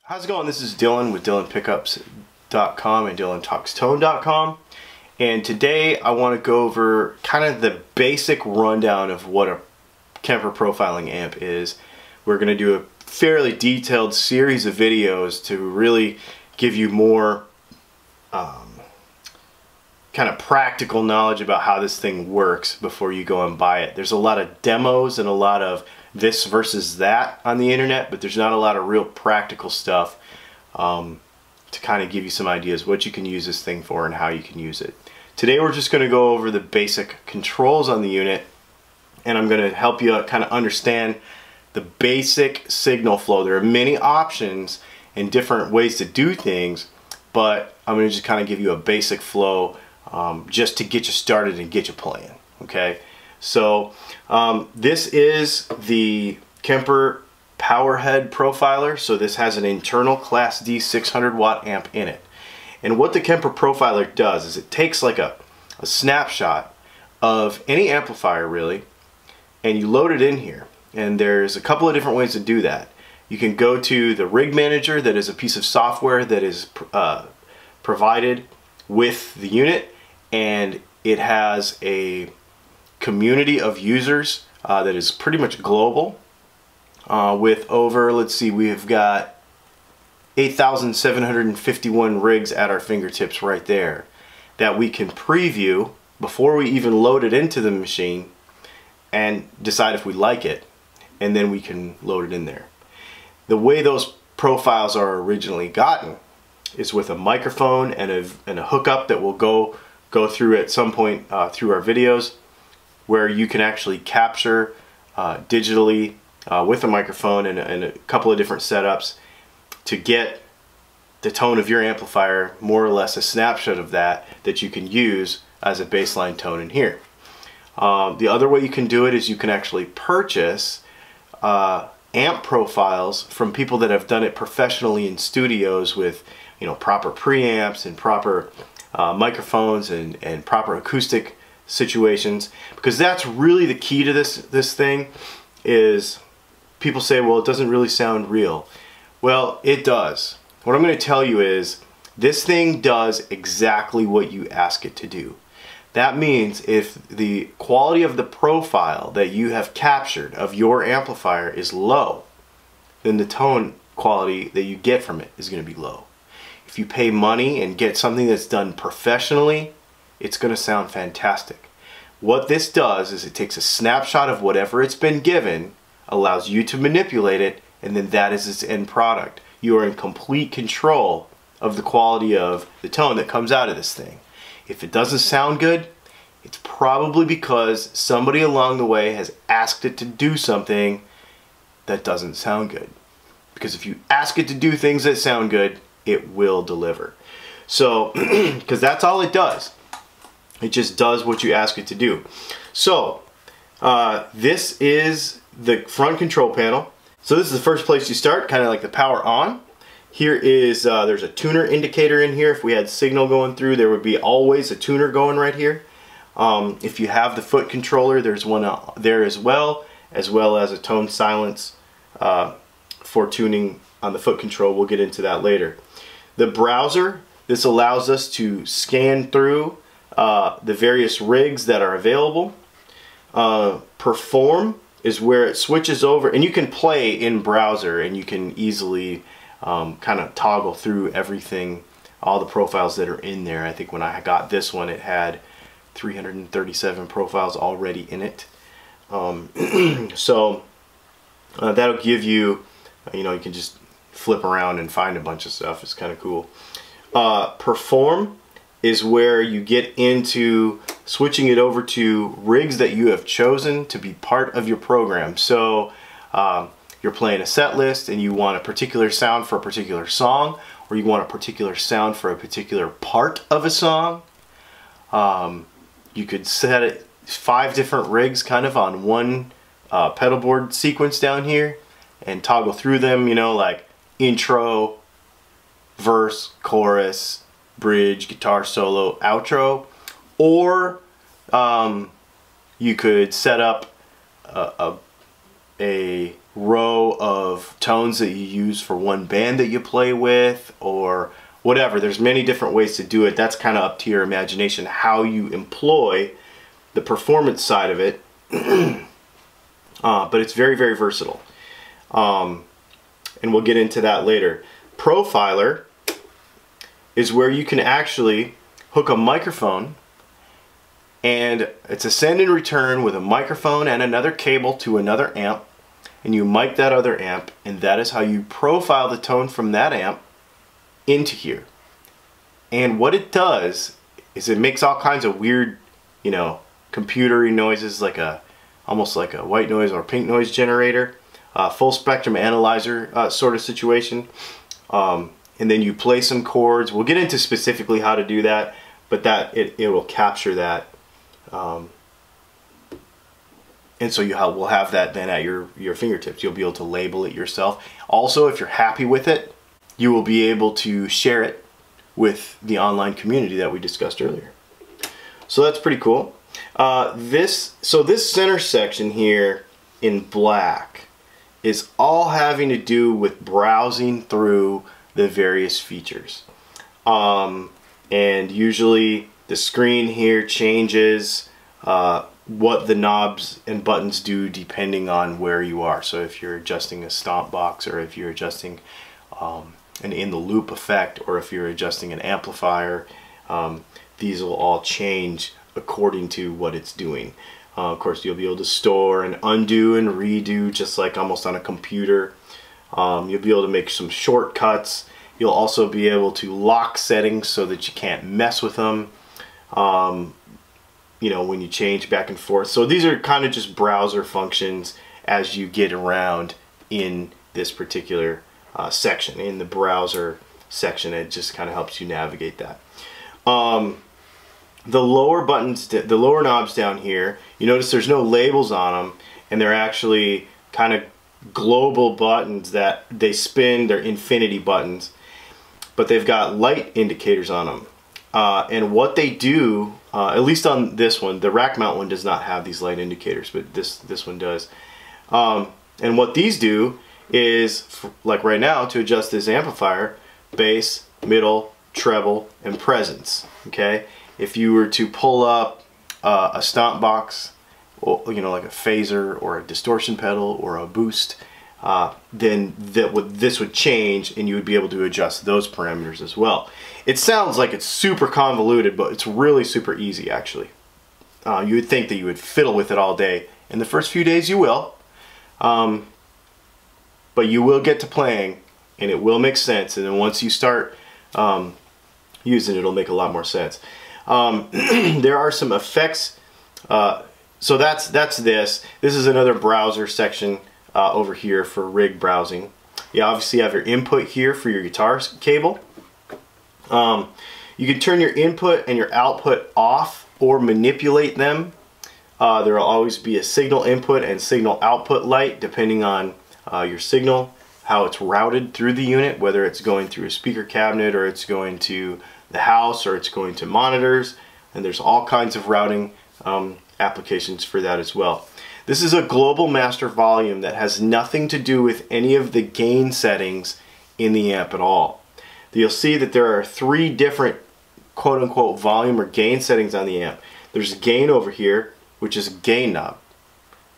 How's it going? This is Dylan with DylanPickups.com and DylanTalksTone.com, and today I want to go over kind of the basic rundown of what a Kemper profiling amp is. We're going to do a fairly detailed series of videos to really give you more kind of practical knowledge about how this thing works before you go and buy it. There's a lot of demos and a lot of this versus that on the internet, but there's not a lot of real practical stuff to kind of give you some ideas what you can use this thing for and how you can use it. Today we're just going to go over the basic controls on the unit, and I'm going to help you kind of understand the basic signal flow. There are many options and different ways to do things, but I'm going to just kind of give you a basic flow just to get you started and get you playing. Okay, so this is the Kemper Powerhead Profiler. So this has an internal Class D 600 watt amp in it. And what the Kemper Profiler does is it takes like a snapshot of any amplifier really, and you load it in here. And there's a couple of different ways to do that. You can go to the Rig Manager, that is a piece of software that is provided with the unit, and it has a community of users that is pretty much global with over, let's see, we have got 8,751 rigs at our fingertips right there that we can preview before we even load it into the machine and decide if we like it, and then we can load it in there. The way those profiles are originally gotten is with a microphone and a hookup that we'll go through at some point through our videos, where you can actually capture digitally with a microphone and a couple of different setups to get the tone of your amplifier, more or less a snapshot of that you can use as a baseline tone in here. The other way you can do it is you can actually purchase amp profiles from people that have done it professionally in studios with, you know, proper preamps and proper microphones and proper acoustic situations, because that's really the key to this thing. Is people say, well, it doesn't really sound real. Well, it does. What I'm going to tell you is this thing does exactly what you ask it to do. That means if the quality of the profile that you have captured of your amplifier is low, then the tone quality that you get from it is going to be low. If you pay money and get something that's done professionally, it's going to sound fantastic. What this does is it takes a snapshot of whatever it's been given, allows you to manipulate it, and then that is its end product. You are in complete control of the quality of the tone that comes out of this thing. If it doesn't sound good, it's probably because somebody along the way has asked it to do something that doesn't sound good. Because if you ask it to do things that sound good, it will deliver. So, because that's all it does. It just does what you ask it to do. So, this is the front control panel. So this is the first place you start, kind of like the power on. Here is, there's a tuner indicator in here. If we had signal going through, there would be always a tuner going right here. If you have the foot controller, there's one there as well as a tone silence for tuning on the foot control. We'll get into that later. The browser, this allows us to scan through the various rigs that are available. Perform is where it switches over, and you can play in browser and you can easily kind of toggle through everything, all the profiles that are in there. I think when I got this one, it had 337 profiles already in it. So that'll give you, you know, you can just flip around and find a bunch of stuff. It's kind of cool. Perform is where you get into switching it over to rigs that you have chosen to be part of your program. So you're playing a set list and you want a particular sound for a particular song, or you want a particular sound for a particular part of a song. You could set it 5 different rigs kind of on one pedal board sequence down here and toggle through them, you know, like intro, verse, chorus, bridge, guitar solo, outro. Or you could set up a row of tones that you use for one band that you play with, or whatever. There's many different ways to do it. That's kind of up to your imagination how you employ the performance side of it. But it's very, very versatile. And we'll get into that later. Profiler is where you can actually hook a microphone, and it's a send and return with a microphone and another cable to another amp, and you mic that other amp, and that is how you profile the tone from that amp into here. And what it does is it makes all kinds of weird, you know, computery noises, like almost like a white noise or pink noise generator, full spectrum analyzer sort of situation. And then you play some chords. We'll get into specifically how to do that, but that it will capture that. And so we'll have that then at your fingertips. You'll be able to label it yourself. Also, if you're happy with it, you will be able to share it with the online community that we discussed earlier. So that's pretty cool. This center section here in black is all having to do with browsing through the various features. And usually the screen here changes what the knobs and buttons do depending on where you are. So if you're adjusting a stomp box, or if you're adjusting an in the loop effect, or if you're adjusting an amplifier, these will all change according to what it's doing. Of course, you'll be able to store and undo and redo just like almost on a computer. You'll be able to make some shortcuts. You'll also be able to lock settings so that you can't mess with them, you know, when you change back and forth. So these are kind of just browser functions as you get around in this particular section, in the browser section. It just kind of helps you navigate that. The lower buttons, the lower knobs down here, you notice there's no labels on them, and they're actually kind of global buttons that they spin. They're infinity buttons, but they've got light indicators on them. And what they do, at least on this one, the rack mount one does not have these light indicators, but this one does. And what these do is, like right now, to adjust this amplifier, bass, middle, treble, and presence. Okay, if you were to pull up a stomp box, you know, like a phaser or a distortion pedal or a boost, then this would change, and you would be able to adjust those parameters as well. It sounds like it's super convoluted, but it's really super easy actually. You would think that you would fiddle with it all day. In the first few days you will, but you will get to playing, and it will make sense, and then once you start using it, it'll make a lot more sense. There are some effects. So that's this. This is another browser section over here for rig browsing. You obviously have your input here for your guitar cable. You can turn your input and your output off or manipulate them. There will always be a signal input and signal output light depending on your signal, how it's routed through the unit, whether it's going through a speaker cabinet, or it's going to the house, or it's going to monitors, and there's all kinds of routing applications for that as well. This is a global master volume that has nothing to do with any of the gain settings in the amp at all. You'll see that there are 3 different quote-unquote volume or gain settings on the amp. There's gain over here, which is a gain knob.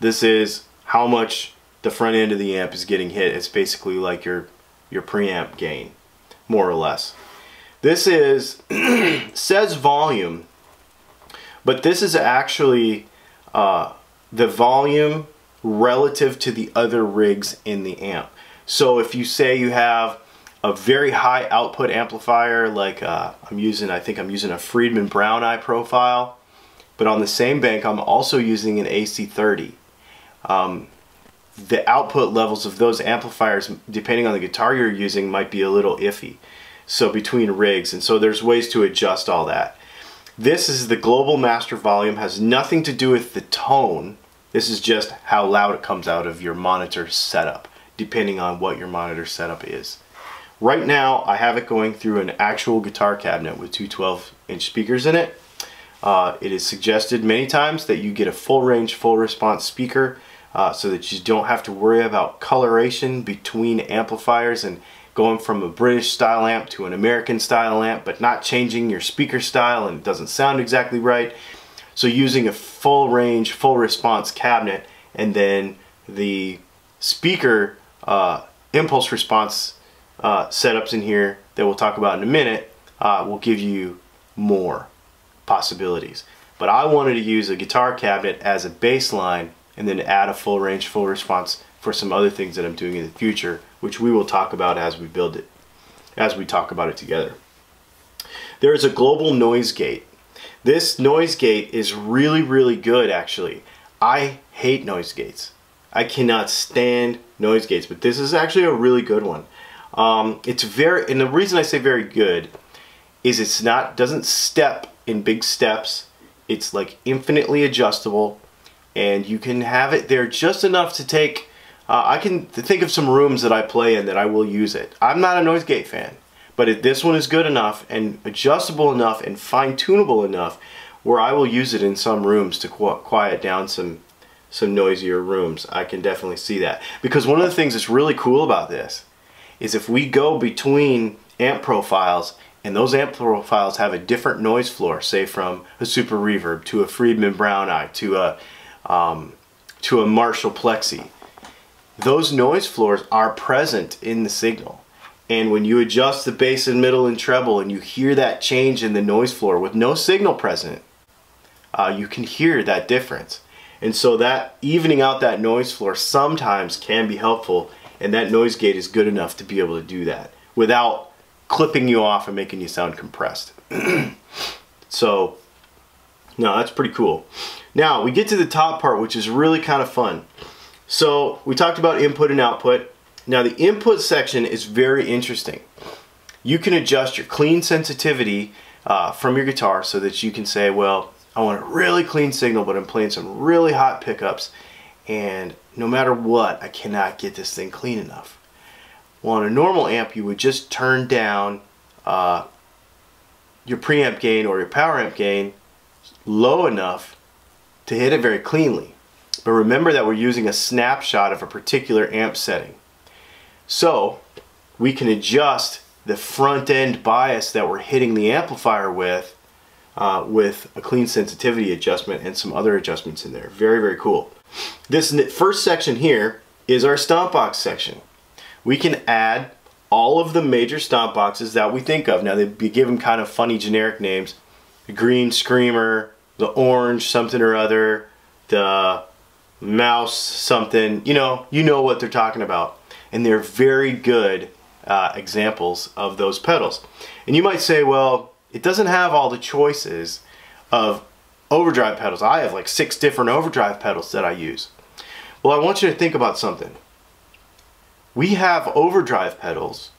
This is how much the front end of the amp is getting hit. It's basically like your preamp gain, more or less. This is says volume, but this is actually the volume relative to the other rigs in the amp. So if you say you have a very high output amplifier, like I think I'm using a Friedman Brown Eye profile, but on the same bank I'm also using an AC30. The output levels of those amplifiers, depending on the guitar you're using, might be a little iffy. So between rigs, and so there's ways to adjust all that. This is the global master volume, has nothing to do with the tone. This is just how loud it comes out of your monitor setup, depending on what your monitor setup is. Right now, I have it going through an actual guitar cabinet with 2 12-inch speakers in it. It is suggested many times that you get a full range, full response speaker so that you don't have to worry about coloration between amplifiers and going from a British style amp to an American style amp, but not changing your speaker style and it doesn't sound exactly right. So using a full range, full response cabinet, and then the speaker impulse response setups in here that we'll talk about in a minute will give you more possibilities. But I wanted to use a guitar cabinet as a baseline and then add a full range, full response for some other things that I'm doing in the future, which we will talk about as we build it, as we talk about it together. There is a global noise gate. This noise gate is really, really good actually. I hate noise gates. I cannot stand noise gates, but this is actually a really good one. It's very, and the reason I say very good is it's not, doesn't step in big steps. It's like infinitely adjustable, and you can have it there just enough to take, I can think of some rooms that I play in that I will use it. I'm not a noise gate fan, but this one is good enough and adjustable enough and fine-tunable enough where I will use it in some rooms to quiet down some noisier rooms. I can definitely see that. Because one of the things that's really cool about this is if we go between amp profiles and those amp profiles have a different noise floor, say from a Super Reverb to a Friedman Brown Eye to a Marshall Plexi, those noise floors are present in the signal. And when you adjust the bass and middle and treble and you hear that change in the noise floor with no signal present, you can hear that difference. And so that evening out that noise floor sometimes can be helpful, and that noise gate is good enough to be able to do that without clipping you off and making you sound compressed. So, no, that's pretty cool. Now, we get to the top part, which is really kind of fun. So, we talked about input and output. Now the input section is very interesting. You can adjust your clean sensitivity from your guitar so that you can say, well, I want a really clean signal, but I'm playing some really hot pickups, and no matter what, I cannot get this thing clean enough. Well, on a normal amp, you would just turn down your preamp gain or your power amp gain low enough to hit it very cleanly. But remember that we're using a snapshot of a particular amp setting. So we can adjust the front end bias that we're hitting the amplifier with a clean sensitivity adjustment and some other adjustments in there. Very, very cool. This first section here is our stomp box section. We can add all of the major stomp boxes that we think of. Now they give them kind of funny generic names. The green screamer, the orange something or other, the mouse something, you know what they're talking about. And they're very good examples of those pedals. And you might say, well, it doesn't have all the choices of overdrive pedals. I have like 6 different overdrive pedals that I use. Well, I want you to think about something. We have overdrive pedals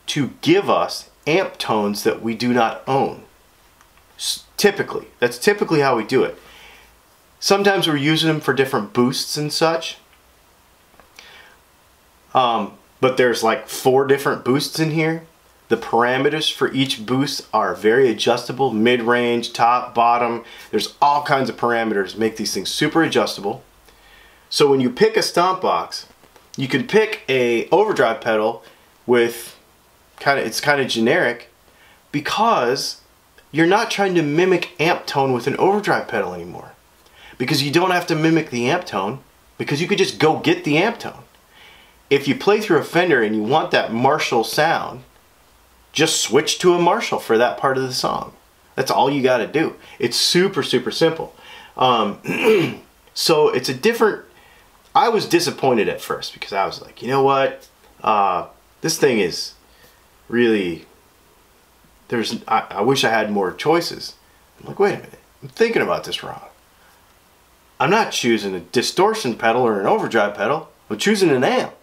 to give us amp tones that we do not own. Typically, that's typically how we do it. Sometimes we're using them for different boosts and such. But there's like 4 different boosts in here. The parameters for each boost are very adjustable, mid-range, top, bottom. There's all kinds of parameters, make these things super adjustable. So when you pick a stomp box, you can pick a overdrive pedal with it's kind of generic because you're not trying to mimic amp tone with an overdrive pedal anymore. Because you don't have to mimic the amp tone, because you could just go get the amp tone. If you play through a Fender and you want that Marshall sound, just switch to a Marshall for that part of the song. That's all you got to do. It's super, super simple. So it's a different... I was disappointed at first because I was like, you know what? This thing is really... I wish I had more choices. I'm like, wait a minute. I'm thinking about this wrong. I'm not choosing a distortion pedal or an overdrive pedal. I'm choosing an amp.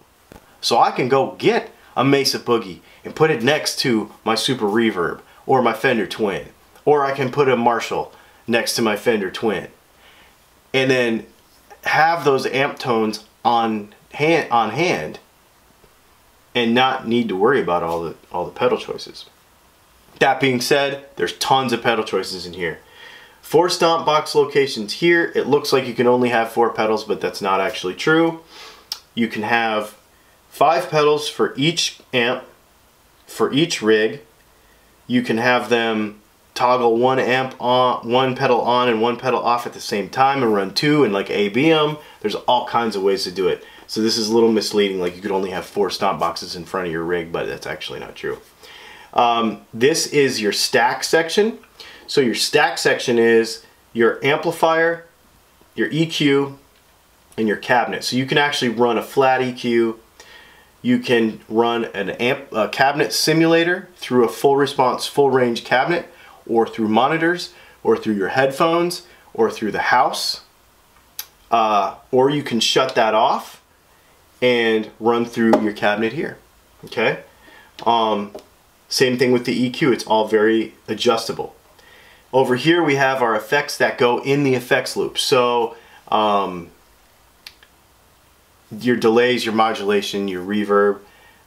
So I can go get a Mesa Boogie and put it next to my Super Reverb or my Fender Twin. Or I can put a Marshall next to my Fender Twin. And then have those amp tones on hand and not need to worry about all the pedal choices. That being said, there's tons of pedal choices in here. 4 stomp box locations here. It looks like you can only have 4 pedals, but that's not actually true. You can have 5 pedals for each amp, for each rig. You can have them toggle one amp on, one pedal on and one pedal off at the same time and run 2 and like A/B them. There's all kinds of ways to do it. So this is a little misleading, like you could only have 4 stomp boxes in front of your rig, but that's actually not true. This is your stack section. So your stack section is your amplifier, your EQ, and your cabinet. So you can actually run a flat EQ. You can run a cabinet simulator through a full response, full range cabinet, or through monitors, or through your headphones, or through the house. Or you can shut that off and run through your cabinet here. Okay? Same thing with the EQ. It's all very adjustable. Over here we have our effects that go in the effects loop. So your delays, your modulation, your reverb,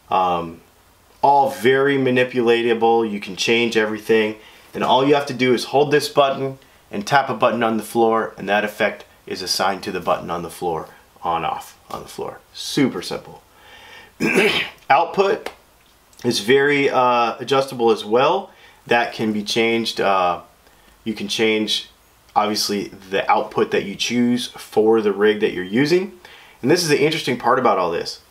all very manipulatable. You can change everything, and all you have to do is hold this button and tap a button on the floor, and that effect is assigned to the button on the floor, on off on the floor. Super simple. Output is very adjustable as well. That can be changed. You can change obviously the output that you choose for the rig that you're using. And this is the interesting part about all this.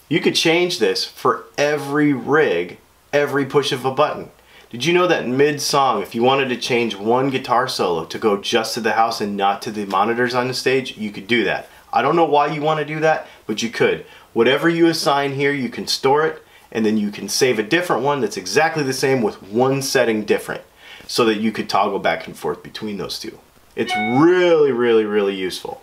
You could change this for every rig, every push of a button. Did you know that mid-song, if you wanted to change one guitar solo to go just to the house and not to the monitors on the stage, you could do that. I don't know why you want to do that, but you could. Whatever you assign here, you can store it, and then you can save a different one that's exactly the same with one setting different, so that you could toggle back and forth between those two. It's really, really, really useful.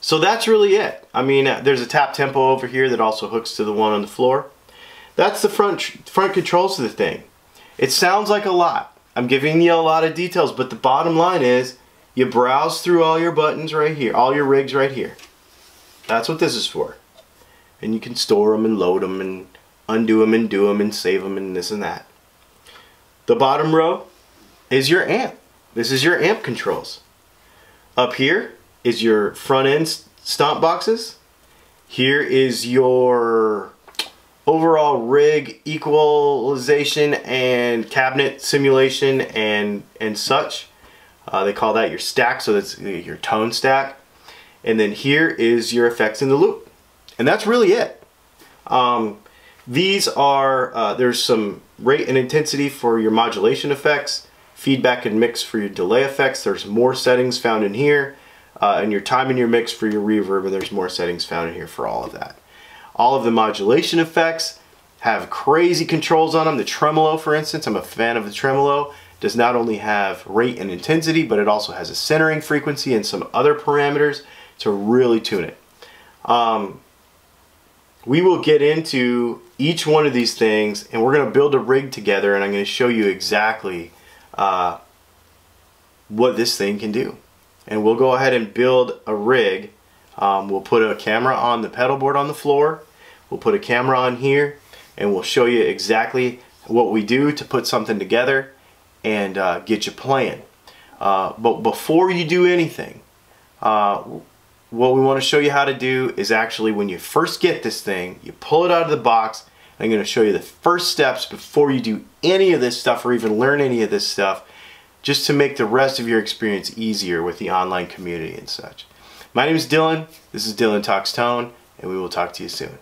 So that's really it. I mean, there's a tap tempo over here that also hooks to the one on the floor. That's the front controls of the thing. It sounds like a lot. I'm giving you a lot of details, but the bottom line is you browse through all your buttons right here, all your rigs right here. That's what this is for. And you can store them and load them and undo them and do them and save them and this and that. The bottom row is your amp. This is your amp controls. Up here is your front end stomp boxes. Here is your overall rig equalization and cabinet simulation and such. They call that your stack, so that's your tone stack. And then here is your effects in the loop. And that's really it. These are, there's some rate and intensity for your modulation effects, feedback and mix for your delay effects. There's more settings found in here, and your time and your mix for your reverb, and there's more settings found in here for all of that. All of the modulation effects have crazy controls on them. The tremolo, for instance, I'm a fan of the tremolo, does not only have rate and intensity, but it also has a centering frequency and some other parameters to really tune it. We will get into each one of these things, and we're going to build a rig together, and I'm going to show you exactly what this thing can do. And we'll go ahead and build a rig. We'll put a camera on the pedal board on the floor. We'll put a camera on here, and we'll show you exactly what we do to put something together and get you playing. But before you do anything, what we want to show you how to do is actually, when you first get this thing, you pull it out of the box. I'm going to show you the first steps before you do any of this stuff or even learn any of this stuff, just to make the rest of your experience easier with the online community and such. My name is Dylan. This is Dylan Talks Tone, and we will talk to you soon.